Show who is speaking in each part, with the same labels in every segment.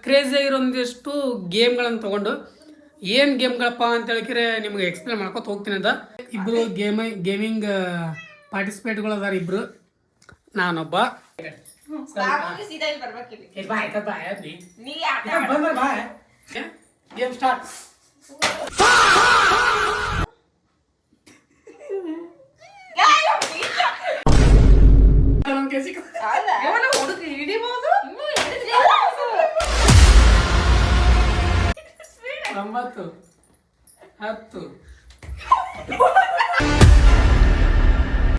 Speaker 1: Crazy ಆಗಿರೋ ಒಂದಿಷ್ಟು ಗೇಮ್ಗಳನ್ನು ತೊಗೊಂಡು ಏನು ಗೇಮ್ಗಳಪ್ಪ ಅಂತ ಹೇಳಿದ್ರೆ ನಿಮ್ಗೆ ಎಕ್ಸ್ಪ್ಲೇನ್ ಮಾಡ್ಕೊತ ಹೋಗ್ತೀನಿ ಅಂತ. ಇಬ್ಬರು ಗೇಮಿಂಗ್ ಪಾರ್ಟಿಸಿಪೇಟ್ಗಳು ಅದಾರ, ಇಬ್ಬರು, ನಾನೊಬ್ಬ. Game start. ಒಂಬತ್ತು, ಹತ್ತು,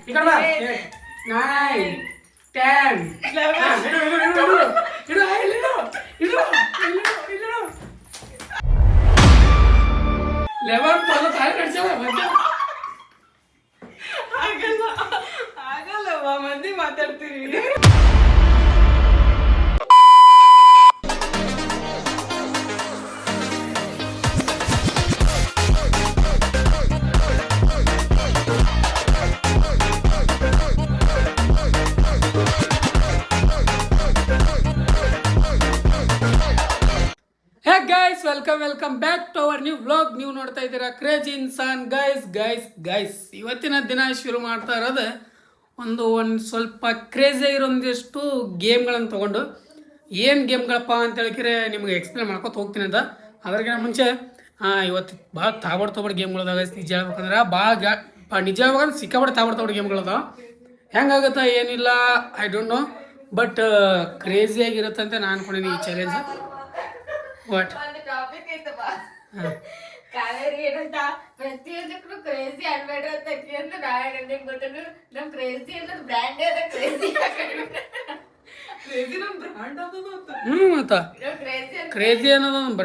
Speaker 1: 9, 10, 11
Speaker 2: ಆಗಲ್ಲವ ಮಂದಿ ಮಾತಾಡ್ತೀರಿ.
Speaker 1: Hey guys, welcome back to our new vlog. ನೀವು ನೋಡ್ತಾ ಇದ್ದೀರಾ ಕ್ರೇಜಿ ಇನ್ಸಾನ್. ಗೈಸ್ ಇವತ್ತಿನ ದಿನ ಶುರು ಮಾಡ್ತಾ ಇರೋದು ಒಂದು ಸ್ವಲ್ಪ ಕ್ರೇಜಿ ಆಗಿರೋ ಒಂದಿಷ್ಟು ಗೇಮ್ಗಳನ್ನು ತೊಗೊಂಡು ಏನು ಗೇಮ್ಗಳಪ್ಪ ಅಂತ ಹೇಳಿದ್ರೆ ನಿಮ್ಗೆ ಎಕ್ಸ್ಪ್ಲೇನ್ ಮಾಡ್ಕೊತ ಹೋಗ್ತೀನಿ ಅಂತ. ಅದ್ರಾಗಿನ ಮುಂಚೆ ಇವತ್ತು ಭಾಳ ತಾಬಡ್ ಗೇಮ್ಗಳದಾವ. ನಿಜ ಹೇಳ್ಬೇಕಂದ್ರೆ ಭಾಳ ನಿಜ ಹೇಳ್ಬೇಕಂದ್ರೆ ಸಿಕ್ಕಾಬಟ್ಟು ತಾಬಡ್ ಗೇಮ್ಗಳದಾವ. ಹೆಂಗಾಗುತ್ತಾ ಏನಿಲ್ಲ, ಐ ಡೋಂಟ್ ನೋ, ಬಟ್ ಕ್ರೇಜಿಯಾಗಿರುತ್ತಂತೆ ನಾನು ಅನ್ಕೊಂಡಿನಿ ಈ ಚಾಲೆಂಜ್. ವಾಟ್
Speaker 2: ಟಾಪಿಕ್ ಐತಪ್ಪ, ಕಾವೇರಿ ಏನಂತ ಪ್ರತಿಯೊಂದಕ್ಕೂ ಕ್ರೇಜಿ ಅನ್ಬೇಡ್ರಿ ಅಂತ ಅಂತ ನಾಳೆ ಗೊತ್ತಂದ್ರೆ ನಮ್ ಕ್ರೇಜಿ ಅನ್ನೋದು ಬ್ರ್ಯಾಂಡ್ ಅದ. ಕ್ರೇಜಿ ನಮ್ ಬ್ರ್ಯಾಂಡ್
Speaker 1: ಮತ್ತ ಕ್ರೇಜಿ ಅನ್ನೋದೊಂದು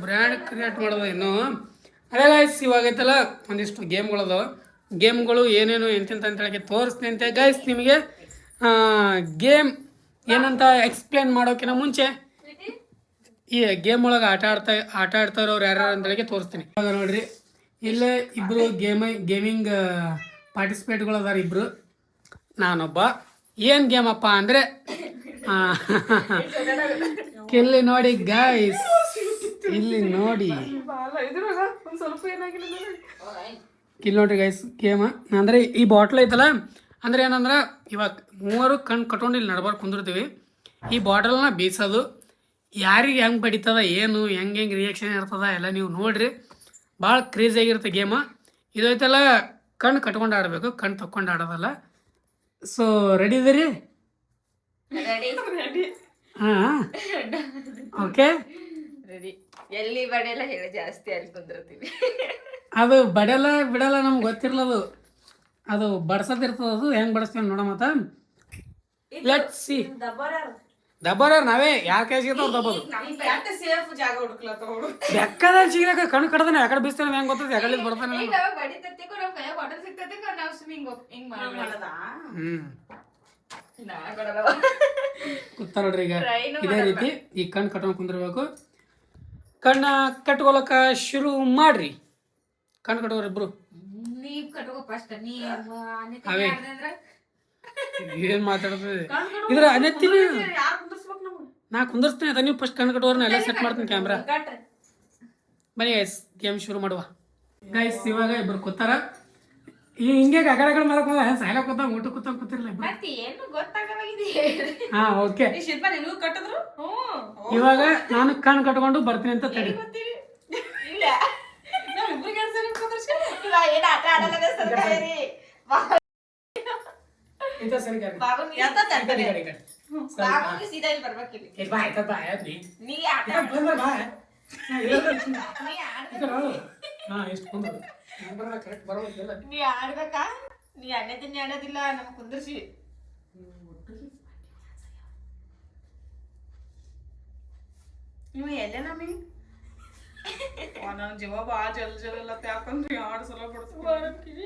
Speaker 1: ಬ್ರ್ಯಾಂಡ್ ಕ್ರಿಯೇಟ್ ಮಾಡೋದು ಇನ್ನು. ಅದೇ ಗೈಸ್, ಇವಾಗೈತಲ್ಲ ಒಂದಿಷ್ಟು ಗೇಮ್ಗಳದಾವ. ಗೇಮ್ಗಳು ಏನೇನು ಎಂತೆಂತ ಅಂತ ಹೇಳಿ ತೋರಿಸ್ತೀನಿ ಅಂತೆ ಗೈಸ್. ನಿಮಗೆ ಗೇಮ್ ಏನಂತ ಎಕ್ಸ್ಪ್ಲೇನ್ ಮಾಡೋಕ್ಕಿಂತ ಮುಂಚೆ ಈ ಗೇಮ್ ಒಳಗೆ ಆಟ ಆಡ್ತಾ ಇರೋರು ಯಾರು ಅಂತ ಹೇಳಿ ತೋರಿಸ್ತೀನಿ. ಇವಾಗ ನೋಡ್ರಿ, ಇಲ್ಲೇ ಇಬ್ಬರು ಗೇಮಿಂಗ್ ಪಾರ್ಟಿಸಿಪೇಟ್ಗಳು ಅದಾರ, ಇಬ್ಬರು, ನಾನೊಬ್ಬ. ಏನು ಗೇಮಪ್ಪ ಅಂದರೆ ಇಲ್ಲಿ ನೋಡಿ ಗೈಸ್, ಇಲ್ಲಿ ನೋಡಿ, ಇಲ್ಲಿ ನೋಡ್ರಿ ಗೈಸ್. ಗೇಮ್ ಅಂದರೆ ಈ ಬಾಟ್ಲ್ ಐತಲ್ಲ, ಅಂದರೆ ಏನಂದ್ರೆ ಇವಾಗ ಮೂವರು ಕಣ್ಣು ಕಟ್ಕೊಂಡು ಇಲ್ಲಿ ನಡ್ಬಾರ್ದು ಕುಂದಿರ್ತೀವಿ. ಈ ಬಾಟಲ್ನ ಬೀಸೋದು, ಯಾರಿಗೆ ಹೆಂಗೆ ಬಡಿತದ, ಏನು ಹೆಂಗೆ ರಿಯಾಕ್ಷನ್ ಇರ್ತದ ಎಲ್ಲ ನೀವು ನೋಡ್ರಿ. ಭಾಳ ಕ್ರೇಜಿಯಾಗಿರುತ್ತೆ ಗೇಮ. ಇದೈತೆಲ್ಲ ಕಣ್ಣು ಕಟ್ಕೊಂಡು ಆಡಬೇಕು, ಕಣ್ಣು ತಕ್ಕೊಂಡು ಆಡೋದಲ್ಲ. ಸೊ ರೆಡಿ ಇದೀರಿ? ಹಾಂ, ಓಕೆ.
Speaker 2: ಎಲ್ಲಿ ಬಡೆಲ್ಲ ಹೇಳಿ ಜಾಸ್ತಿ ಅಲ್ಲಿ ಕುಂದಿರ್ತೀವಿ.
Speaker 1: ಅದು ಬಡೆಲ್ಲ ಬಿಡಲ್ಲ, ನಮ್ಗೆ ಗೊತ್ತಿರ್ಲದು. ಅದು ಬಡ್ಸೋದಿರ್ತದ, ಅದು ಹೆಂಗೆ ಬಡಿಸ್ತೀವಿ ನೋಡೋ. ಮತ್ತು ಲೆಟ್ಸ್ ಸಿ. ದಬ್ಬರ ನಾವೇ ಯಾರ ಕೈ ಸಿಗತ್ತವ್ರು ದಬ್ಬದು. ಬೆಕ್ಕದ ಸಿಗ್ಲಕ್ಕ ಕಣ್ಣು ಕಡ್ದಾನೆ ಯಾಕಡೆ ಬೀಸ್ತಾನೆ ಹೆಂಗೆ ಗೊತ್ತದ, ಯಾಕಡೆ ಬರ್ತಾನೆ. ಕೂತ ನೋಡ್ರಿ, ಈಗ ಇದೇ ರೀತಿ ಈ ಕಣ್ಣು ಕಟ್ಕೊಂಡು ಕುಂದಿರ್ಬೇಕು. ಕಣ್ಣ ಕಟ್ಕೊಳಕ ಶುರು ಮಾಡ್ರಿ. ಕಣ್ಣು ಕಟ್ಕೋರಿ ಇಬ್ರು. ಅವೇ ಏನ್ ಮಾತಾಡ್ತದೆ ಇದ್ರ ಅನೆತ್ತೀನಿ. ನಾ ಕುಂದರ್ಸ್ತೀನಿ ಅದ, ನೀವು ಫಸ್ಟ್ ಕಣ್ಣು ಕಟ್ಟೋರ್ನ ಎಲ್ಲ ಸೆಟ್ ಮಾಡ್ತೀನಿ ಕ್ಯಾಮ್ರಾ. ಬನ್ನಿ ಗೈಸ್, ಗೇಮ್ ಶುರು ಮಾಡುವ. ಗೈಸ್ ಇವಾಗ ಇಬ್ರು ಕೂತಾರ. ಈ ಹಿಂಗೆ ಅಗಡಗಡೆ ಮಾಡಕ್ ಸಾಲ ಕೂತ ಊಟ ಕೂತಿರ್ಲ ಇಬ್ರು. ಹಾ, ಓಕೆ. ಇವಾಗ ನಾನು ಕಣ್ಣು ಕಟ್ಕೊಂಡು ಬರ್ತೀನಿ ಅಂತ ತಡಿ.
Speaker 2: ನೀ ಆಡ್ಬೇಕಾ? ನೀ ಅಣ್ಣೆ ತಿನ್ನಿ ಆಡೋದಿಲ್ಲ, ನಮ್ ಕುಂದರ್ಸಿ. ನೀವು ಎಲ್ಲೇ ನಮ್ಮಿ ನನ್ನ ಜೀವ ಬಾ ಜಲ್ ಯಾಕಂದ್ರೆ 2 ಸಲ ಬಿಡ್ತೀವಿ.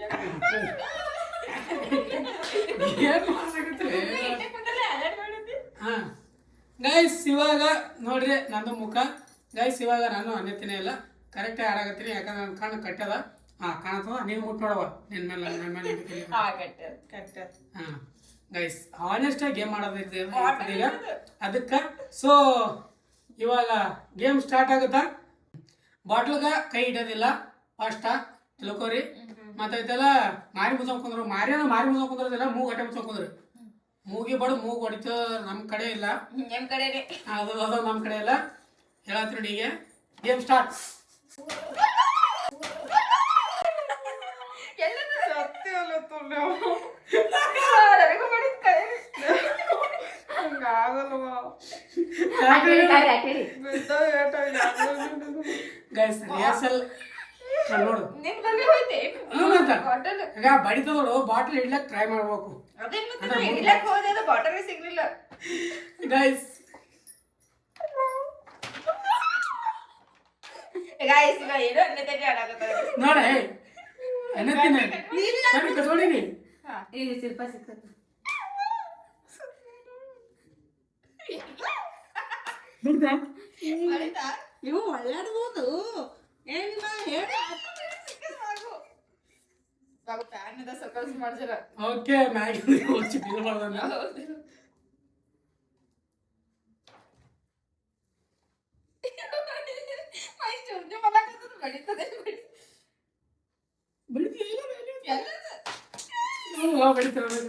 Speaker 1: ಗೈಸ್ ಇವಾಗ ನೋಡ್ರಿ ನಂದು ಮುಖ. ಗೈಸ್ ಇವಾಗ ನಾನು ಅನ್ಯತಿನೇ ಇಲ್ಲ, ಕರೆಕ್ಟಾಗಿ ಆಡಾಕತ್ತೀನಿ. ಯಾಕಂದ್ರೆ ನನ್ನ ಕಣ್ಣು ಕಟ್ಟದ. ಕಾಣತ್ತದ, ನೀನು ಮುಟ್ಟು ನೋಡವ. ನಿನ್ನ ಮೇಲೆ ಗೈಸ್ ಆನೆಸ್ಟ್ ಆಗಿ ಗೇಮ್ ಮಾಡೋದೈತೆ ಈಗ ಅದಕ್ಕೆ. ಸೊ ಇವಾಗ ಗೇಮ್ ಸ್ಟಾರ್ಟ್ ಆಗುತ್ತಾ? ಬಾಟ್ಲ್ಗ ಕೈ ಇಡೋದಿಲ್ಲ ಫಸ್ಟ್ ತಿಳ್ಕೊರಿ. ಮತ್ತೈತೆಲ್ಲ ಮಾರಿ ಮುಚ್ಕೊಂಡ್ರು ಮಾರಿ ಮುಚ್ಕೊಂಡ್ರದಿಲ್ಲ, ಮೂಗು ಗಟ್ಟೆ ಮುಚ್ಕೊಂಡ್ರು. ಮೂಗಿ ಬಡ್ದು ಮೂಗು ಹೊಡಿತ ನಮ್ಮ ಕಡೆ ಇಲ್ಲ,
Speaker 2: ನಿಮ್ ಕಡೆನೆ
Speaker 1: ಅದು ನಮ್ಮ ಕಡೆ ಇಲ್ಲ. ಹೇಳತ್ರಿ ನೋಡಿ, ಈಗ ಗೇಮ್ ಸ್ಟಾರ್ಟ್. ಗೈಸ್ ರಿಹರ್ಸಲ್ ನೋಡು, ಈಗ ಬಡಿತದೋಡು ಬಾಟ್ಲ್ ಇಡ್ಲಕ್ ಟ್ರೈ ಮಾಡ್ಬೇಕು.
Speaker 2: ಬಾಟಲ್ ಸಿಗ್ಲಿಲ್ಲ
Speaker 1: ಗೈಸ್. ನೋಡ ಅನ್ನತ್ತೀನಿ ಕಟ್ಕೊಂಡಿನಿ.
Speaker 2: ಶಿಲ್ಪ ಸಿಗ್ತದೆ
Speaker 3: ನೀವು ಒಳ್ಳಾಡ್ಬೋದು.
Speaker 1: ಓಕೆ ಮ್ಯಾಗಿ ಹೆಚ್ಚು ಫೀಲ್ ಮಾಡೋದನ್ನ ಬಡಿತಾರೆ.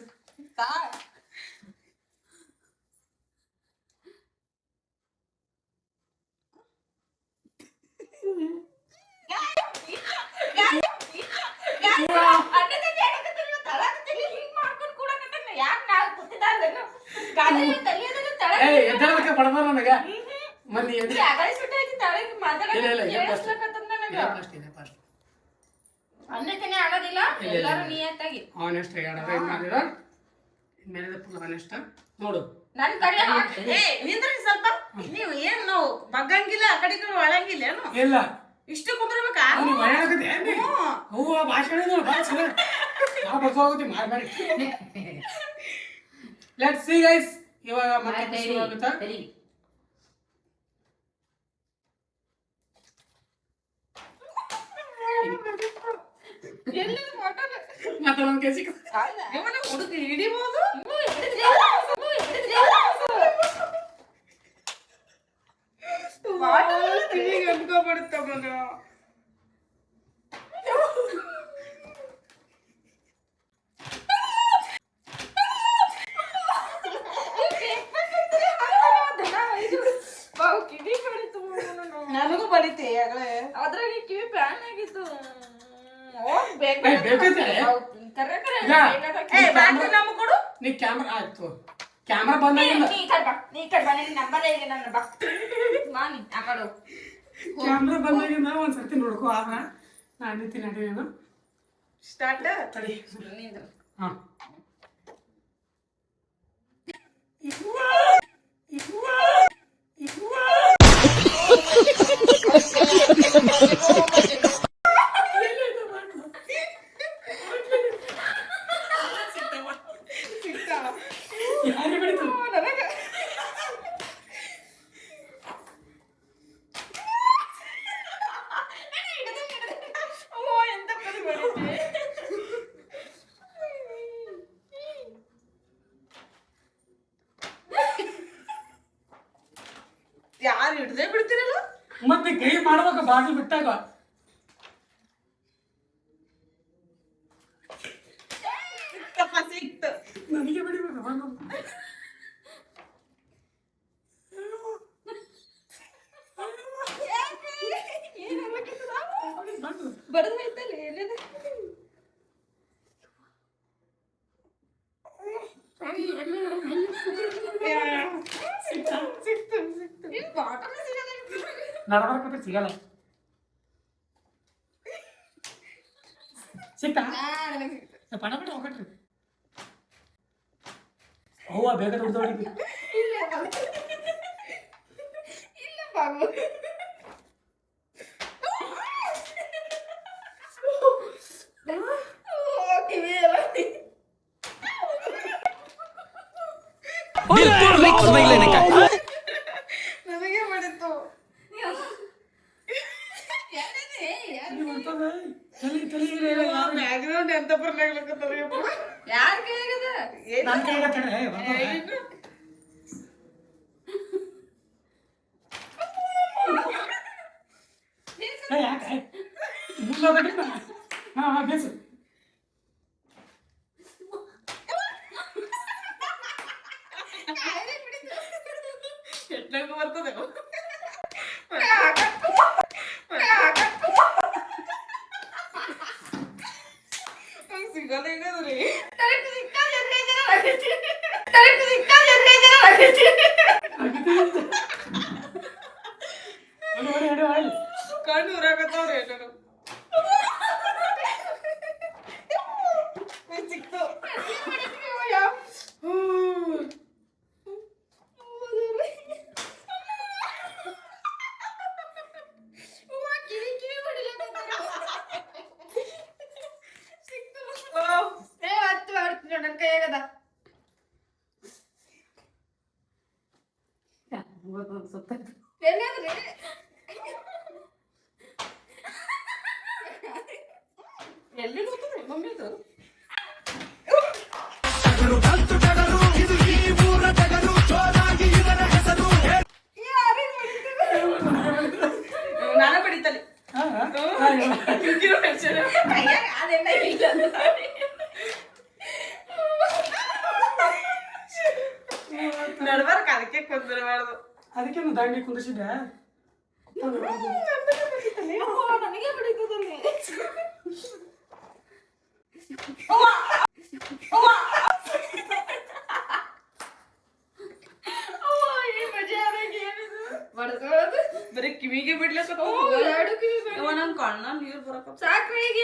Speaker 1: ಎದ್ದಕ್ಕೆ ಬಡಬಾರ ನನಗ ಮಂದಿ
Speaker 2: ಅನ್ನತನೇ ಆಡೋದಿಲ್ಲ. ಎಲ್ಲರೂ ನಿಯತ್ತಾಗಿ
Speaker 1: ಆನೆಸ್ಟ್ ಆಗಿ ಆಡೋದು. ಇನ್ಮೇಲೆ ಫುಲ್ ಆನೆಸ್ಟ್ ನೋಡು.
Speaker 2: ನನ್ ಕಡೆ
Speaker 3: ನಿಂದ್ರಿ ಸ್ವಲ್ಪ. ನೀವು ಏನ್ ನಾವು ಬಗ್ಗಂಗಿಲ್ಲ, ಆ ಕಡೆ ಒಳಂಗಿಲ್ಲ ಏನು?
Speaker 1: ಇಲ್ಲ
Speaker 3: ಇಷ್ಟು ಕುಂದ್ರಬೇಕಾ?
Speaker 1: ಹೂವ ಭಾಷಣ ಮಾಡಿ. ಲೆಟ್ಸ್ ಸಿ ಗೈಸ್, ಇವಾಗ ಮತ್ತೆ ಶುರು ಆಗುತ್ತಾ? ಮತ್ತೆ ಒಂದ್ ಕೆಜಿ
Speaker 3: ಹುಡುಗ ಹಿಡಿಬಹುದು. ಅನ್ಕೋಬಿಡುತ್ತಮ್ಮನ. ನನಗೂ ಬಡಿತೆ
Speaker 2: ಅದ್ರಾಗ ಕಿವಿ ಪ್ಯಾನ್ ಆಗಿತ್ತು.
Speaker 1: ನೀ ಕ್ಯಾಮ್ರಾ ಆಯ್ತು, ಕ್ಯಾಮ್ರಾ ಬಂದಾಗಿಂದ ಕ್ಯಾಮ್ರಾ ಬಂದಾಗಿಂದ ಒಂದ್ಸರ್ತಿ ನೋಡ್ಕೋ. ಆಗ ನಾನು ನಡೀನೇನು
Speaker 3: ಸ್ಟಾರ್ಟ್
Speaker 1: ತಡಿ. ಹಾ ಯಾರಿಗೆ ಬಡಿತು?
Speaker 3: ಯಾರು ಹಿಡ್ದೇ ಬಿಡ್ತಿರಲ್ಲ?
Speaker 1: ಮತ್ತೆ ಕೈ ಮಾಡ್ಬೇಕ ಬಾಗಿಲು ಬಿಟ್ಟಾಗ.
Speaker 3: ಸಿಕ್ತು.
Speaker 1: ನನಗೆ ಬಿಡಿಬೇಕು.
Speaker 2: ಬಡದೈತಲ್ಲ ಏನಿದೆ
Speaker 1: ನಡಬರ್ಕಂದ್ರೆ ಸಿಗಲ್ಲ. ಸಿಕ್ತಾ ಪಣ ಬಿಟ್ಟು ಹೋಗಟ್ರಿ. ಅವ್ವ ಬೇಗ ದುಡ್ದೋಡಿದ್ವಿ.
Speaker 2: ಇಲ್ಲ ಬಾಬು
Speaker 3: ನನಗೆ ಮಾಡಿತ್ತು. ಬ್ಯಾಕ್ಗ್ರೌಂಡ್ ಎಂತ ಬರ್ಲಾಗ್ಲಕತ್ತದ
Speaker 2: ಯಾರ್ ಕೈಯಾಗದ?
Speaker 1: ನನ್ನ ಕೈಗೆ ಯಾಕೆ ಮುಲ್ಲೋಗಟ್ಟಿ ಹಾಂ ಹಾಂ ಬೇಸು
Speaker 3: ಎಟ್ಲಾಗ ಬರ್ತದೆ ಸಿಗಲ್ಲ ಹೆಂಗದ್ರಿ ಕಣ್ಣು ಊರಾಗತ್ತವ್ರಿ ಎಲ್ಲರೂ ಸಿಕ್ತು
Speaker 2: ನನ್ನ ಕೈಯಾಗದ ಎಲ್ಲಾದ್ರಿ
Speaker 3: ಎಲ್ಲಿ ಗೊತ್ತದೆ ಮಮ್ಮಿದು ನಾನ ಬಡಿತಲ್ಲಿ
Speaker 2: ಅದೆಲ್ಲ ಇಲ್ಲ
Speaker 3: ನಡ್ಬಾರ್ಕ ಅದಕ್ಕೆ ಕುಂದಿರಬಾರ್ದು
Speaker 1: ಅದಕ್ಕೆ ನಾನು ದಾಂಡಿ ಕುಂದಿಸಿದ್ದೆ
Speaker 2: ನನಗೆ ಬಡಿತದಲ್ಲಿ
Speaker 3: ಬರೀ ಕಿವಿಗೆ ಬಿಡ್ಲಕ್ಕ ನನ್ ಕಣ್ಣ ನೀರ್ ಬರಕ
Speaker 2: ಸಾಕ್ರಿ ಈಗ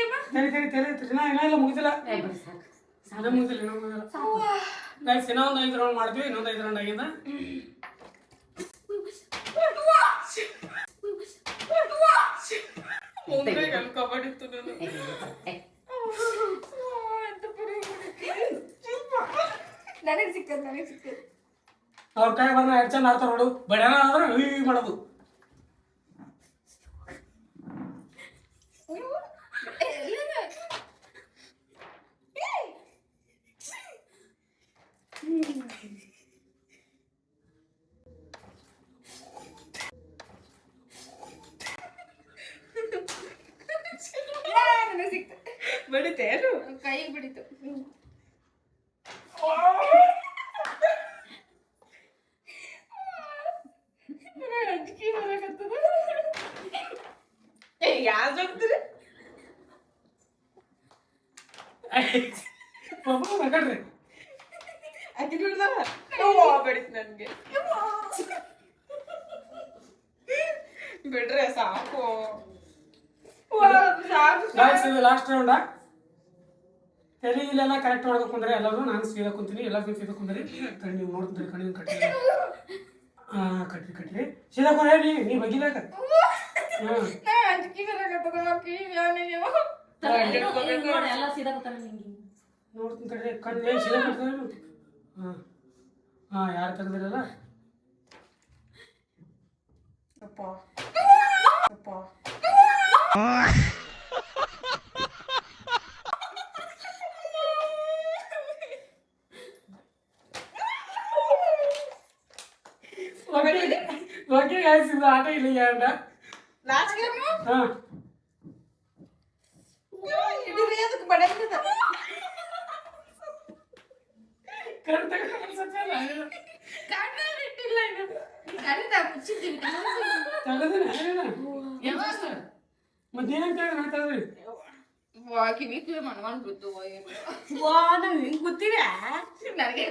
Speaker 1: ಇಲ್ಲ ಮುಗಿದಿಲ್ಲ ಇನ್ನ ಮುಗಿದಿಲ್ಲ ಗೈಸ್ ಇನ್ನೂ ಒಂದು 5 ರೌಂಡ್ ಮಾಡ್ತೀವಿ ಇನ್ನೊಂದು 5 ರೌಂಡ್ ಆಗಿದೆ
Speaker 3: ಕಬಡ್ಡಿ
Speaker 2: ನನಗೆ ಸಿಕ್ಕದ್
Speaker 1: ಅವ್ರ ಕೈ ಬಂದ ಎಷ್ಟು ಚಂದ ಆಡ್ತಾರ ನೋಡು ಬಡ್ಯಾನ ಆದ್ರೆ ಈ ಮಾಡೋದು
Speaker 2: ನನಗೆ ಸಿಕ್ತು
Speaker 3: ಬಡಿತೇನು
Speaker 2: ಕೈಗೆ ಬಿಡಿತು ಅಂಜಿಕೆ ಬರಕತ್ತದ
Speaker 3: ಯಾರು ಹೋಗ್ತೀರಿ
Speaker 1: ಮಗಡ್ರಿ
Speaker 3: ಅಕ್ಕಿ ಬಿಡ್ದಾವ ಬಡಿತ್ ನನ್ಗೆ ಬಿಡ್ರೆ ಸಾಕು
Speaker 1: ಗೈಸ್ ಇದು ಲಾಸ್ಟ್ ರೌಂಡ ತಲೆ ಇಲ್ಲೆಲ್ಲ ಕರೆಕ್ಟ್ ಮಾಡ್ಕೊಂಡು ಕುಂದ್ರೆ ಎಲ್ಲರೂ ನಾನು ಸೀದಾ ಕುಂತೀನಿ ಎಲ್ಲರೂ ಸೀದಾ ಕುಂದ್ರಿ ನೀವು ನೋಡ್ತೀನಿ ಕಣ್ಣಿನ ಕಟ್ಟಿ ಕಟ್ರಿ ಸೀದಾ ಕುಂದ್ರೆ ನೀ ಬಗಿಲಾಕ
Speaker 2: ಅಂಜಿಕೆ ಬರಕತ್ತದ ಕಿವಿಯಾನಿಗೆ
Speaker 3: ಎಲ್ಲ ಸೀದಾ ಗೊತ್ತಾಗ ನಿಂಗೆ
Speaker 1: ನೋಡ್ತೀನಿ ಕಟ್ರಿ ಕಣ್ಣು ಸೀದಾ ಕಟ್ತಾರೆ ಹಾಂ ಹಾಂ ಯಾರು ತೆಗೆದಿರಲ್ಲ
Speaker 3: ಅಪ್ಪ ಅಪ್ಪ
Speaker 1: ಓಕೆ ಗೈಸ್ ಇದು ಆಟ ಇಲ್ಲ ಯಾರ
Speaker 3: ನಾಚಿಕೆ
Speaker 1: ಹಾಂ
Speaker 3: ಇಡೀ ಅದಕ್ಕೆ ಬಡಂಗದ
Speaker 2: ಕಣ್ಣಲ್ಲಿ ಇಟ್ಟಿಲ್ಲ ಇನ್ನು ಕಣ್ಣಿಂದ ಮುಚ್ಚಿದ್ದೀವಿ
Speaker 1: ಮತ್ತೇನಂತ ಹೇಳಿ ನಾ ತಗದ್ರಿ
Speaker 2: ಕಿವಿ ಕಿವಿ ಮನ್ಕೊಂಡ್ ಬಿತ್ತು
Speaker 3: ವಾ ನಾವ್ ಹಿಂಗ್ ಕೂತೀವಿ
Speaker 2: ನನಗೆ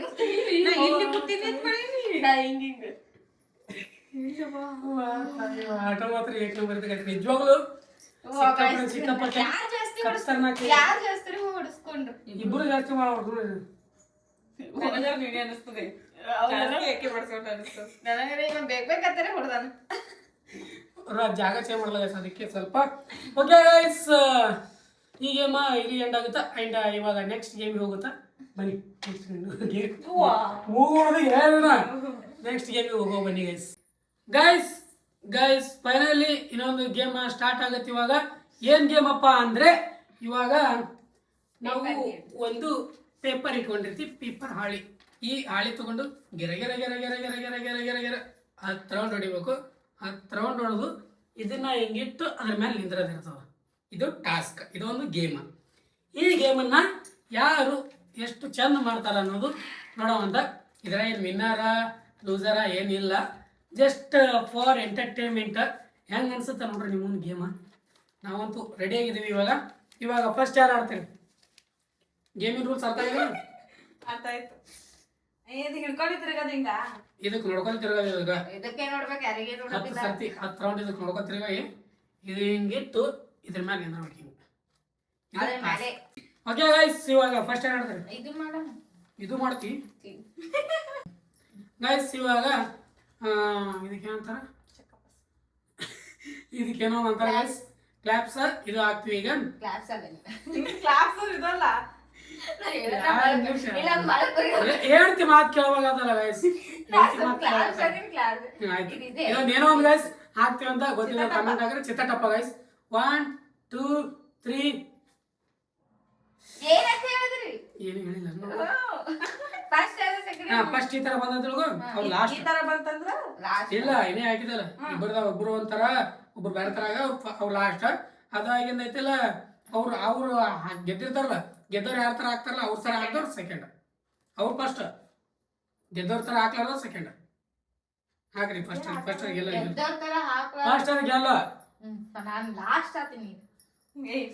Speaker 3: ನಾ ಇಲ್ಲಿ ಕೂತೀನಿ ಅಂತ ಮಾಡೀನಿ
Speaker 2: ನಾ ಹಿಂಗ
Speaker 1: ಆಟ ಮಾತ್ರ ಏಕ್ ನಂಬರ್ ನಿಜವಾಗ್ಲು ಸಿಕ್ಕಾಪಟ್ಟೆ ಖತರ್ನಾಕ್
Speaker 2: ಯಾರು ಜಾಸ್ತಿ ಹೊಡಿಸ್ಕೊಂಡ್ರು
Speaker 1: ಇಬ್ರು ಜಾಸ್ತಿ ಮಾಡ್ಬಿಟ್ರು
Speaker 3: ನೀನೇ ಅನಿಸ್ತದೆ ಏಕೆ ಬಡ್ಸೋಟ ಅನಿಸ್ತದೆ
Speaker 2: ನನಗೆ ಇವ ಬೇಕಂತಾರೆ ಹೊಡ್ದಾನ
Speaker 1: ಜಾಗ ಚೇಂಜ್ ಮಾಡಲ್ಲ ಅದಕ್ಕೆ ಸ್ವಲ್ಪ ಓಕೆ ಗೈಸ್ ಈ ಗೇಮ್ ಇಲ್ಲಿ ಎಂಡ್ ಆಗುತ್ತಾ ಅಂಡ್ ಇವಾಗ ನೆಕ್ಸ್ಟ್ ಗೇಮ್ ಹೋಗುತ್ತಾ ಬನ್ನಿ ನೆಕ್ಸ್ಟ್ ಗೇಮಿಗೆ ಹೋಗೋ ಬನ್ನಿ ಗೈಸ್ ಫೈನಲಿ ಇನ್ನೊಂದು ಗೇಮ್ ಸ್ಟಾರ್ಟ್ ಆಗತ್ತೆ ಇವಾಗ ಏನ್ ಗೇಮ್ ಅಪ್ಪ ಅಂದ್ರೆ ಇವಾಗ ನಾವು ಒಂದು ಪೇಪರ್ ಇಟ್ಕೊಂಡಿರ್ತೀವಿ ಪೇಪರ್ ಹಾಳಿ ಈ ಹಾಳಿ ತಗೊಂಡು ಗೆರೆ ಗೆರೆ ಗೆರೆ ಗೆರೆ ಗೆರೆ ಗೆರೆ ಗೆರೆ ಗೆರೆ ಗೆರೆ 10 ರೌಂಡ್ ಹೊಡಿಬೇಕು 10 ರೌಂಡ್ ಹೊಡೆದು ಇದನ್ನ ಹಿಂಗಿಟ್ಟು ಅದ್ರ ಮೇಲೆ ನಿಂದ್ರದಿರ್ತದ. ಇದು ಟಾಸ್ಕ್, ಇದು ಒಂದು ಗೇಮ್. ಈ ಗೇಮನ್ನು ಯಾರು ಎಷ್ಟು ಚಂದ ಮಾಡ್ತಾರ ಅನ್ನೋದು ನೋಡೋವಂಥ. ಇದರ ಏನು ವಿನ್ನರ ಲೂಸರ ಏನಿಲ್ಲ, ಜಸ್ಟ್ ಫಾರ್ ಎಂಟರ್ಟೈನ್ಮೆಂಟ್. ಹೆಂಗೆ ಅನ್ಸುತ್ತೆ ನೋಡ್ರಿ ನಿಮ್ಮೊಂದು ಗೇಮ. ನಾವಂತೂ ರೆಡಿ ಆಗಿದ್ದೀವಿ ಇವಾಗ ಫಸ್ಟ್ ಯಾರು ಆಡ್ತೀರಿ? ಗೇಮಿನ ರೂಲ್ಸ್ ಅರ್ಥ ಆಗಿಲ್ಲ?
Speaker 3: ಅರ್ಥ ಆಯ್ತು. ಇದು ಹಿಡ್ಕೊಂಡಿದ್ರಿಗದ ಹಿಂಗ
Speaker 1: ಇದಕ್ಕೆ ನೋಡ್ಕೊಂಡು ತಿರ್ಗೋದು. ಇವಾಗ
Speaker 2: ಇದಕ್ಕೆ ನೋಡ್ಬೇಕು, ಯಾರಿಗೆ
Speaker 1: 10
Speaker 2: ನೋಡೋದಿಲ್ಲ.
Speaker 1: ಸರ್ತಿ 10 ರೌಂಡ್ ಇದಕ್ಕೆ ನೋಡ್ಕೊಂಡು ತಿರ್ಗಿ ಇದು ಹಿಂಗಿಟ್ಟು ಇದ್ರ ಮೇಲೆ ನಿಂದ್ರಬೇಕು ಹಿಂಗೆ.
Speaker 2: ಅದ್ರ ಮೇಲೆ
Speaker 1: ಓಕೆ ಗೈಸ್, ಇವಾಗ ಫಸ್ಟ್ ಯಾರು ಆಡ್ತಾರೆ?
Speaker 2: ಇದು ಮಾಡೋಣ.
Speaker 1: ಇದು ಮಾಡ್ತಿ ಗೈಸ್. ಇವಾಗ ಇದಕ್ಕೇನಂತಾರ? ಇದಕ್ಕೇನೋ ಅಂತಾರ ಗೈಸ್, ಕ್ಲಾಪ್ಸ್. ಇದು ಹಾಕ್ತಿವಿ ಈಗ.
Speaker 2: ಕ್ಲಾಸ್ ಅಲ್ಲ
Speaker 3: ಕ್ಲಾಸ್ ಇದಲ್ಲ.
Speaker 1: ಹೇಳ್ತಿ ಮಾತು ಕೇಳುವಾಗ ಅದಲ್ಲ ಗೈಸ್. ಏನೋ ಒಂದು ಗೈಸ್ ಹಾಕ್ತಿವಿ ಅಂತ ಗೊತ್ತಿಲ್ಲ, ಕಮೆಂಟ್ ಹಾಕಿದ್ರೆ ಚಿತ್ತಟಪ್ಪ ಗೈಸ್. 1 2 3. ಏನು ಹೇಳಿಲ್ಲ ಫಸ್ಟ್ ಈ ತರ ಬಂದಿದ್ರು ಅವ್ರು ಲಾಸ್ಟ್.
Speaker 3: ಈ ತರ ಬಂತಂದ್ರ
Speaker 1: ಇಲ್ಲ ಏನೇ ಹಾಕಿದಲ್ಲ, ಒಬ್ರು ಒಂಥರ ಒಬ್ರು ಬೇರೆ ತರ ಅವ್ರು ಲಾಸ್ಟ್. ಅದಾಗಿಂದ ಐತಿಲ್ಲ, ಅವ್ರು ಗೆದ್ದಿರ್ತಾರಲ್ಲ, ಗೆದ್ದವ್ರು ಯಾರ ತರ ಹಾಕ್ತಾರಲ್ಲ ಅವ್ರ ತರ ಹಾಕ್ದವ್ರು ಸೆಕೆಂಡ್. ಅವ್ರು ಫಸ್ಟ್ ಗೆದ್ದವ್ರ ತರ ಹಾಕ್ಲಾರ್ದ ಸೆಕೆಂಡ್. ಹಾಕ್ರಿ ಫಸ್ಟ್ ಗೆಲ್ಲ ಫಸ್ಟ್ ಗೆಲ್ಲ.
Speaker 2: ನಾನು ಲಾಸ್ಟ್ ಆತೀನಿ.
Speaker 3: ಏಯ್,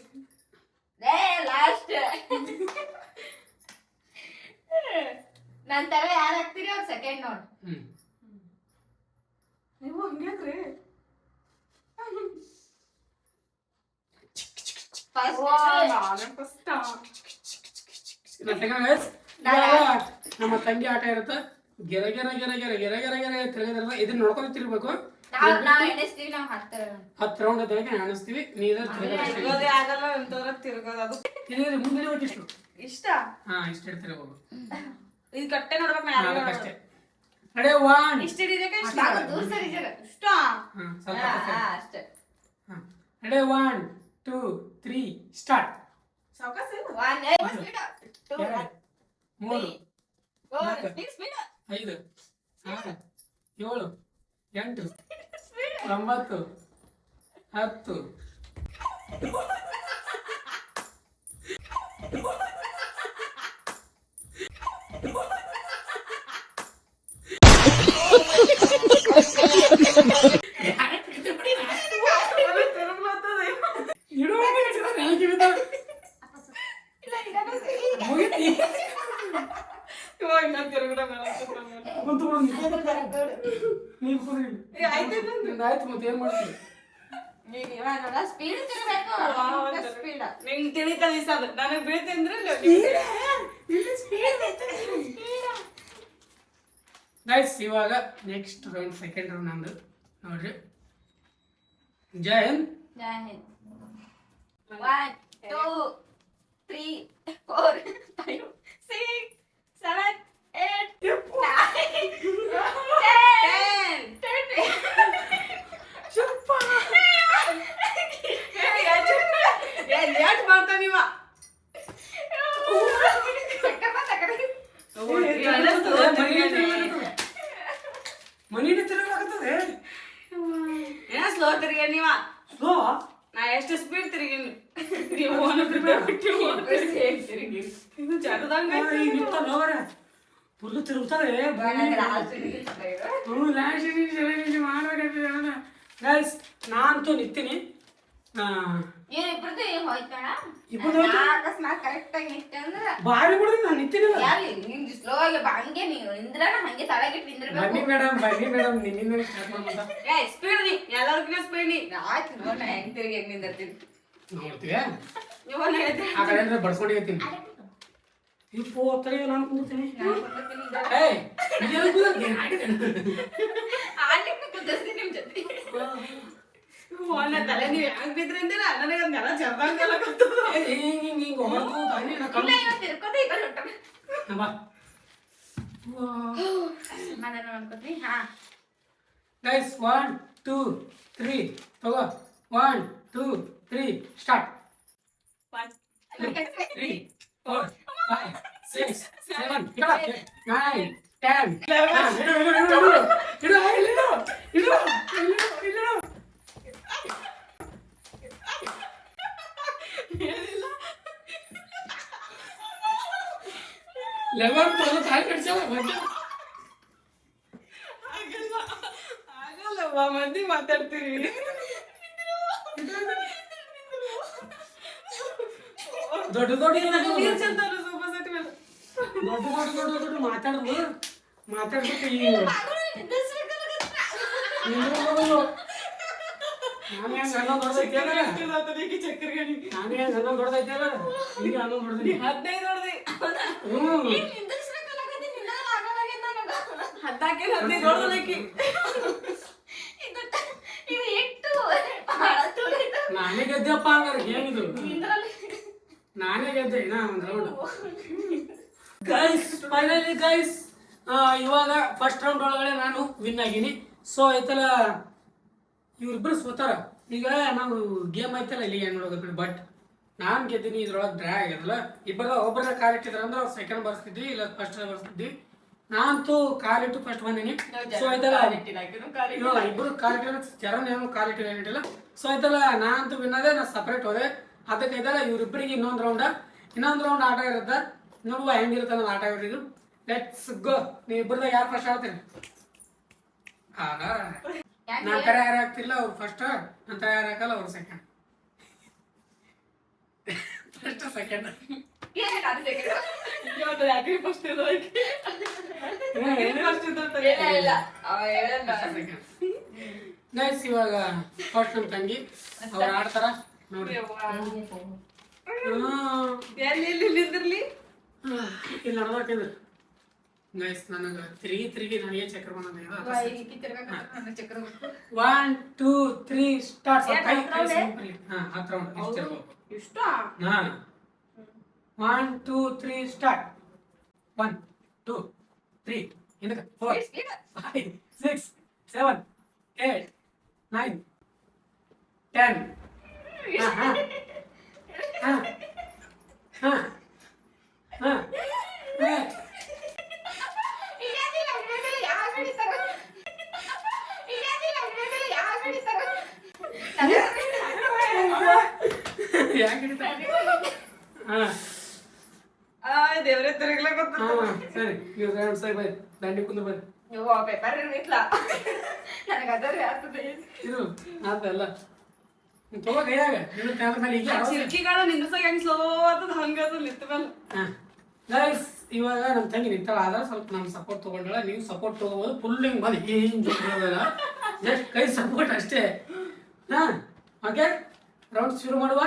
Speaker 2: ಲಾಸ್ಟ್ ನಂತರ ಯಾರು ಹಾಕ್ತೀರಿ ಅವ್ರು ಸೆಕೆಂಡ್ ನೋಡ್.
Speaker 3: ನೀವು ಹಂಗ್ಯಾಕ್ರಿ?
Speaker 1: ನಮ್ಮ ತಂಗಿ ಆಟ ಇರುತ್ತೆ. Gear gear gear gear gear gear gear ತಿರ್ಗದಿರ. ಇದನ್ನ ನೋಡ್ಕೊಂಡು ತಿರ್ಬೇಕು.
Speaker 2: ನಾವು ಎಣಿಸ್ತೀವಿ, ನಾವು ಹಾಕ್ತಾರೆ
Speaker 1: 10 ರೌಂಡ್ ಅದ್ರಾಗೆ ಎಣಿಸ್ತೀವಿ. ನೀರು
Speaker 3: ತಿರ್ಗೋದೇ ಆಗಲ್ಲ ಅಂತಂದ್ರ ತಿರ್ಗೋದು. ಅದು
Speaker 1: ಮುಂದೆ ಇಷ್ಟು
Speaker 3: ಇಷ್ಟ.
Speaker 1: ಇಷ್ಟ ಇಡ್ತೀರ ಹೋಗು.
Speaker 3: ಇದು ಕಟ್ಟೆ ನೋಡ್ಬೇಕು ಯಾರು
Speaker 1: ಅಷ್ಟೇ. ರೆಡಿ 1
Speaker 3: ಇಷ್ಟ ಹಿಡಿದಕ್ಕೆ ಇಷ್ಟ.
Speaker 2: ದೂರ ಸರಿ ಜರ
Speaker 3: ಇಷ್ಟ.
Speaker 2: ಅಷ್ಟೇ.
Speaker 1: Ready 1 2 3 start.
Speaker 3: ಸಾವಕಾಶ ಏನು?
Speaker 2: 1 ಸ್ಪೀಡ್ 2
Speaker 1: 3 4
Speaker 2: ಸ್ಪೀಡ್
Speaker 1: 5 6 7 8 9 10. ಆಯ್ತು ಮತ್ತೆ ಏನ್ ಮಾಡ್ತೀವಿ?
Speaker 2: ಸ್ಪೀಡ್ ತಿರ್ಬೇಕು. ಸ್ಪೀಡ್
Speaker 3: ನಿಂಗೆ ತಿಳಿತದ ಈ ಸಾಲ ನನಗೆ ಬೀಳ್ತೆ ಅಂದ್ರೆ
Speaker 1: ಗೈಸ್ ಇವಾಗ ನೆಕ್ಸ್ಟ್ ರೌಂಡ್ ಸೆಕೆಂಡ್ ರೌಂಡ್ ನಂದು ನೋಡ್ರಿ. ಜೈ ಹಿಂದ್.
Speaker 2: ಜೈ ಹಿಂದ್. 1 2 3 4 5 6 7 8
Speaker 3: ಲೇಟ್ ಮಾಡ್ತಾ ನೀವ.
Speaker 1: ಮನಿನ ತಿರುಗಾಕತ್ತದೆ.
Speaker 3: ಏನ ಸ್ಲೋ ತಿರುಗಿ ನೀವ.
Speaker 1: ಸ್ಲೋ
Speaker 3: ನಾ ಎಷ್ಟು ಸ್ಪೀಡ್ ತಿರುಗಿನಿ. ಇದು ಚಟದಂಗ
Speaker 1: ಫುಲ್ ತಿರುಗ್ತಾರೆ. ಗೈಸ್ ನಾನಂತೂ ನಿಂತೀನಿ.
Speaker 2: ಅಕಸ್ಮಾತ್ ಕರೆಕ್ಟ್ ಆಗಿ ನಿಂತೆ ಅಂದ್ರೆ
Speaker 1: ಬಾರಿ ಬಿಡ್ರಿ ನಾನು ನಿಂತೀನಿ.
Speaker 2: ನಿಮ್ದು ಸ್ಲೋ ಆಗಿ ಹಂಗೆ ನೀವು ನಿಂದ್ರ ಹಂಗೆ ತಳಗಿಟ್ಟು ನಿಂದ್ರಬೇಕು.
Speaker 1: ಬನ್ನಿ ಮೇಡಮ್ ನಿನ್ನಿಂದ ಸ್ಟಾರ್ಟ್ ಮಾಡೋಣ.
Speaker 3: ಸ್ಪೀಡ್ ನೀ ಎಲ್ಲರಿಗಿನ ಸ್ಪೀಡ್ ನೀ.
Speaker 2: ಆಯ್ತು ನೋಡ ಹೆಂಗ್ ತಿರುಗಿ ಹೆಂಗ್ ನಿಂದಿರ್ತೀನಿ
Speaker 1: ನೋಡ್ತೀವಿ.
Speaker 3: ಇವನ್ ಹೇಳಿದ್ದೆ
Speaker 1: ಆ ಕಡೆ ಅಂದ್ರೆ ಬಡ್ಸ್ಕೊಂಡಿರ್ತೀನಿ. ಇಪ್ಪೋ ತಲೆ ನಾನು ಕುಂದಿರ್ತೀನಿ.
Speaker 2: ನಿಮ್ ಜೊತೆ
Speaker 3: ತಲೆ ನೀವ್ ಹೆಂಗ್ ಬಿದ್ರಿ ಅಂದಿರ ನನಗೆ ಅದನ್ನೆಲ್ಲ ಜರ್ದಂಗೆಲ್ಲ ಗೊತ್ತದ.
Speaker 2: ತಿರ್ಕೋತ ಈಗ ಅನ್ಕೋತೀನಿ. ಹಾ
Speaker 1: ಗೈಸ್ 1 2 3 ತಗೋ. 1 2 3 ಸ್ಟಾರ್ಟ್. 1 2 3 4 5 6 7 9 10 11 ಇಡು ಲೆಮನ್ ಪಲ್ಲು ತಾಯಿ ಕಡ್ಸವ
Speaker 3: ಆಗಲ್ಲವ್ವ ಮಂದಿ ಮಾತಾಡ್ತೀರಿ
Speaker 1: ದೊಡ್ಡ ದೊಡ್ಡ
Speaker 3: ನೀರ್ ಚೆಲ್ತಾರ ಸೋಫಾ ಸೆಟ್ ಮೇಲೆ
Speaker 1: ದೊಡ್ಡ ಮಾತಾಡುದು ಮಾತಾಡ್ಬೇಕು ಈ ನಾನು ಹೆಂಗ ಅನ್ನ ದೊಡ್ಡದೈತಲ್ಲ
Speaker 3: ಚಕ್ಕರ್ ಗಣಿ
Speaker 1: ನಾನು ಹೆಂಗ ಅನ್ನ ದೊಡ್ಡದೈತಲ್ಲ ಈಗ ಅನ್ನ ದೊಡ್ಡದೈತಿ
Speaker 3: 15 ಹೊಡ್ದಿ
Speaker 1: ಹ್ಮ್
Speaker 3: ಹದ್ದಾಕೆ 15 ಹೊಡ್ದಲಕ್ಕಿ
Speaker 1: ನಾನೇ ಗೆದ್ದೆಪ್ಪ ಹಂಗಾರೆ ಏನಿದು ನಾನೇ ಗೆದ್ದೆ ನಾ ಒಂದು ರೌಂಡ್ ಗೈಸ್ ಫೈನಲಿ ಗೈಸ್ ಇವಾಗ ಫಸ್ಟ್ ರೌಂಡ್ ಒಳಗಡೆ ನಾನು ವಿನ್ ಆಗಿನಿ ಸೊ ಐತಲ್ಲ ಇವ್ರಿಬ್ರು ಸೋತಾರ ಈಗ ನಾವು ಗೇಮ್ ಐತಲ್ಲ ಇಲ್ಲಿ ಏನು ನೋಡೋದು ಬಟ್ ನಾನು ಗೆದ್ದೀನಿ ಇದ್ರೊಳಗೆ ಡ್ರಾ ಆಗ್ಯದಲ್ಲ ಒಬ್ಬರ ಕಾಲಿಟ್ಟಿದ್ರ ಅಂದ್ರೆ ಅವ್ರು ಸೆಕೆಂಡ್ ಬರ್ಸ್ತಿದ್ವಿ ಇಲ್ಲ ಫಸ್ಟ್ ಬರ್ಸ್ತಿದ್ವಿ ನಾನಂತೂ ಕಾಲಿಟ್ಟು ಫಸ್ಟ್ ಬಂದೀನಿ ಸೊ ಆಯ್ತಲ್ಲ ಇಬ್ರು ಕಾಲಿಟ್ಟಿಲ್ಲ ಜರನ್ ಏನು ಕಾಲಿಟ್ಟಿಲ್ಲ ಸೊ ಆಯ್ತಲ್ಲ ನಾನಂತೂ ವಿನ್ನದೆ ನಾ ಸಪ್ರೇಟ್ ಹೋದೆ ಅದಕ್ಕೆ ಐತಲ್ಲ ಇವ್ರಿಬ್ರಿಗೆ ಇನ್ನೊಂದು ರೌಂಡ್ ಆಟ ಇರುತ್ತೆ ನೋಡುವ ಹೆಂಗಿರುತ್ತೆ ಅನ್ನೋದು ಆಟ ಇರೋದು ಲೆಟ್ಸ್ ಗೋ ನೀವು ಇಬ್ಬರದಾಗ ಯಾರು ಫಸ್ಟ್ ಆಡ್ತೀನಿ ಆಗ ನಾನು ಕರೆ ಯಾರು ಆಗ್ತಿಲ್ಲ ಅವ್ರು ಫಸ್ಟ್ ನನ್ನ ಯಾರು ಹಾಕಲ್ಲ ಅವ್ರು ಸೆಕೆಂಡ್ ಫಸ್ಟ್ ಸೆಕೆಂಡ್ ನೈಸ್ ಇವಾಗ ಫಸ್ಟ್ ನಮ್ಮ ತಂಗಿ ಅವ್ರು ಆಡ್ತಾರ ನೋಡಿ
Speaker 3: ನಿಂದಿರ್ಲಿ
Speaker 1: ಇಲ್ಲಿ ನಡೆದೋಕಿದ್ರು ನೈಸ್ ನನಗೆ ತಿರುಗಿ ನನಗೆ ಚಕ್ರ ಬಂದ 1 2 3 ಸ್ಟಾರ್ಟ್ ಹತ್ತು ರೌಂಡ್
Speaker 3: ಇಷ್ಟ
Speaker 1: ಹಾ 1 2 3 ಸ್ಟಾರ್ಟ್ 1 2 3 ಹಿಂದಕ್ಕೆ 4 5 6 7 8 9 10
Speaker 3: ದೇವ್ರೆ ತಿರುಗ್ಲಾಕ
Speaker 1: ಸರಿ ನೀವು ಸರಿ ಬರ್ರಿ ದಂಡಿ ಕುಂದು ಬರ್ರಿ
Speaker 2: ಪೇಪರ್ ನನಗೆ ಅದರ ಆಗ್ತದೆ
Speaker 1: ಇದು ಆತಲ್ಲ ತಗೋ ಕೈಯಾಗ ನಿನ್ನ ಕ್ಯಾಮ್ರ ಮೇಲೆ ಈಗ
Speaker 3: ಚಿಲ್ಕಿಗಾಳ ನಿಂದ್ರಸಾಗ ಹೆಂಗ್ ಸ್ಲೋ ಆತದ ಹಂಗದ ನಿಂತ ಮೇಲೆ
Speaker 1: ಗೈಸ್ ಇವಾಗ ನಮ್ಮ ತಂಗಿ ನಿಂತಾಳ ಆದ್ರೆ ಸ್ವಲ್ಪ ನಮ್ಮ ಸಪೋರ್ಟ್ ತಗೊಂಡಳ ನೀವು ಸಪೋರ್ಟ್ ತಗೋಬೋದು ಫುಲ್ ಹಿಂಗ್ ಬಂದು ಏನು ಜೋಡಿಲ್ಲ ಜಸ್ಟ್ ಕೈ ಸಪೋರ್ಟ್ ಅಷ್ಟೇ ಹಾ ಓಕೆ ರೌಂಡ್ ಶುರು ಮಾಡುವ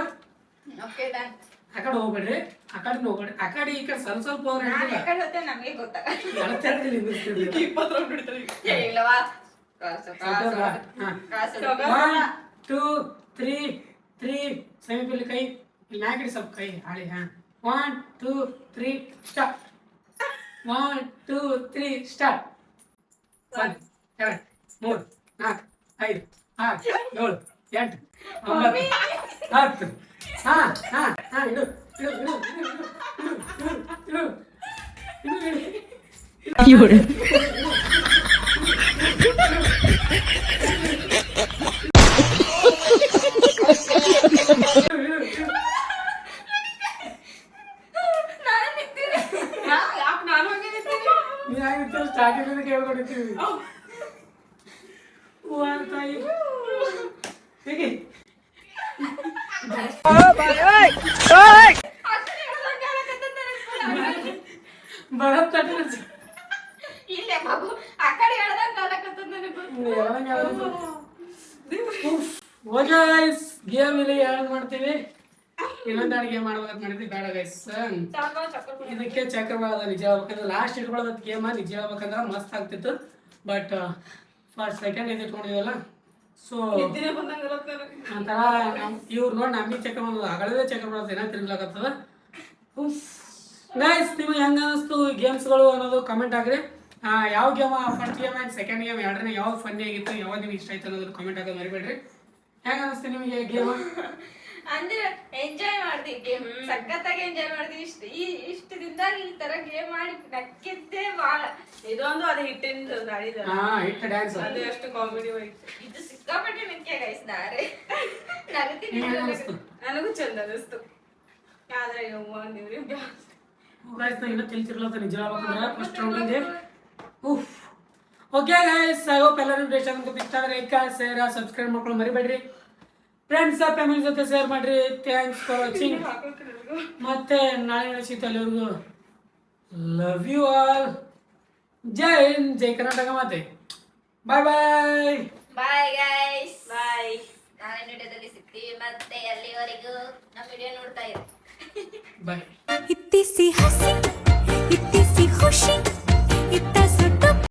Speaker 2: ಓಕೆ ಡನ್
Speaker 1: ಆ ಕಡೆ ಹೋಗ್ಬೇಡ್ರಿ ಆ ಕಡೆ ಹೋಗ್ಬೇಡ್ರಿ ಆ ಕಡೆ ಈ ಕಡೆ ಸ್ವಲ್ಪ ಹೋದ್ರೆ
Speaker 2: ನಮಗೆ ಗೊತ್ತಾಗ
Speaker 3: 20 ರೌಂಡ್ ಹಿಡಿತಾರೆ
Speaker 2: ಇಲ್ಲವಾ
Speaker 1: 1 2 3 ಸಮೀಪಲ್ಲಿ ಕೈ ಇಲ್ಲಿ ಮ್ಯಾಗಿಡಿ ಸ್ವಲ್ಪ ಕೈ ಹಾಳಿ 1 2 3 ಸ್ಟಾರ್ಟ್ 1 2 3 ಸ್ಟಾರ್ಟ್ 1 2 3 4 5 6 7 8 9 10 ಇಡು ಸ್ಟಾರ್ಟಿಂಗ್ ಕೇಳ್ಕೊಂಡಿರ್ತೀವಿ ತಾಯಿ ಹೇಗೆ ಬರತ್ತ
Speaker 2: ಇಲ್ಲೇ ಮಗು ಆ ಕಡೆ ಹೇಳ್ದಂಗ ಕಾಲಕತ್ತದ
Speaker 1: ಗೈಸ್ ಗೇಮ್ ಇಲ್ಲಿ ಯಾರು ಮಾಡ್ತೀವಿ ಇನ್ನೊಂದು ಗೇಮ್ ಮಾಡ್ಬೇಕಂತ ಮಾಡಿದ್ವಿ ಬೇಡ ಗೈಸ್ ಇದಕ್ಕೆ ಚಕ್ರ ಬರೋದ ನಿಜ ಹೇಳ್ಬೇಕಂದ್ರೆ ಲಾಸ್ಟ್ ಇಟ್ಕೊಳ್ಳೋದ ಗೇಮ್ ನಿಜ ಹೇಳ್ಬೇಕಂದ್ರೆ ಮಸ್ತ್ ಆಗ್ತಿತ್ತು ಬಟ್ ಫಸ್ಟ್ ಸೆಕೆಂಡ್ ಇದು ಇಟ್ಕೊಂಡಿದ್ವಲ್ಲ ಸೊ ಒಂಥರ ಇವ್ರು ನೋಡಿ ನಮಗೆ ಚಕ್ರ ಬಂದದ ಆಗಲೇ ಚಕ್ರ ಬರೋದು ಏನೋ ತಿರ್ಗ್ಲಾಕತ್ತದ ಗೈಸ್ ನಿಮಗೆ ಹೆಂಗ ಅನಿಸ್ತು ಗೇಮ್ಸ್ಗಳು ಅನ್ನೋದು ಕಮೆಂಟ್ ಆಗ್ರಿ ಯಾವ game first game and second game ಎರಡನೇ ಯಾವ್ದು ಫನ್ನಿ ಆಗಿತ್ತು ಯಾವ್ದು ನಿಮ್ಗೆ ಇಷ್ಟ ಆಯ್ತು ಅನ್ನೋದು ಕಮೆಂಟ್ ಆಗೋದು ಮರಿಬೇಡ್ರಿ ಹೆಂಗ ಅನಿಸ್ತು ನಿಮಗೆ ಗೇಮ್
Speaker 2: ಅಂದ್ರೆ ಎಂಜಾಯ್ ಮಾಡ್ತೀವಿ ಗೇಮ್ ಸಖತ್ತಾಗಿ ಎಂಜಾಯ್ ಮಾಡ್ತೀವಿ ಇಷ್ಟು ದಿನದಾಗ ಈ ತರ ಗೇಮ್ ಮಾಡಿ ನಕ್ಕಿದ್ದೆ ಬಾಳ
Speaker 3: ಇದೊಂದು ಅದು ಹಿಟ್ಟಿನ ದಾಳಿದ
Speaker 1: ಹಿಟ್ ಡ್ಯಾನ್ಸ್
Speaker 3: ಅದು ಎಷ್ಟು ಕಾಮಿಡಿ
Speaker 2: ಇದು ಸಿಕ್ಕಾಪಟ್ಟೆ ನಕ್ಕೆ ಗೈಸ್ ನಾರೇ
Speaker 3: ನನಗೂ ಚಂದ ಅನಿಸ್ತು ಆದ್ರೆ ಇವ್ರಿ
Speaker 1: ಗೈಸ್ ನಾ ಇನ್ನೂ ತಿಳಿತಿರ್ಲತ್ತ ನಿಜ ಹೇಳ್ಬೇಕಂದ್ರೆ ಫಸ್ಟ್ ರೌಂಡಿಂದೆ ಉಫ್ ಓಕೆ ಗೈಸ್ ಐ ಹೋಪ್ ಎಲ್ಲರೂ ವಿಡಿಯೋ ಇಷ್ಟ ಆದರೆ ಲೈಕ್ ಶೇರ್ ಸಬ್ಸ್ಕ್ರೈಬ್ ಮಾಡ್ಕೊಂಡು ಮರಿಬೇಡ್ರಿ ಫ್ರೆಂಡ್ಸ್ ಫ್ಯಾಮಿಲಿ ಜೊತೆ ಶೇರ್ ಮಾಡ್ರಿ ಥ್ಯಾಂಕ್ಸ್ ಫಾರ್ ವಾಚಿಂಗ್ ಮತ್ತೆ ನಾಳೆ ಸಿಗ್ತಾ ಎಲ್ಲರಿಗೂ ಲವ್ ಯು ಆಲ್ ಜೈ ಹಿಂದ್ ಜೈ ಕರ್ನಾಟಕ ಮಾತೆ ಬಾಯ್ ಬಾಯ್
Speaker 2: ಬಾಯ್ ಗೈಸ್ ಬಾಯ್ ನಾಳೆ ವಿಡಿಯೋದಲ್ಲಿ ಸಿಗ್ತೀವಿ ಮತ್ತೆ ಅಲ್ಲಿವರೆಗೂ ನಮ್ಮ ವಿಡಿಯೋ ನೋಡ್ತಾ ಇರಿ
Speaker 1: ಬಾಯ್
Speaker 4: इतनी सी हंसी इतनी सी खुशी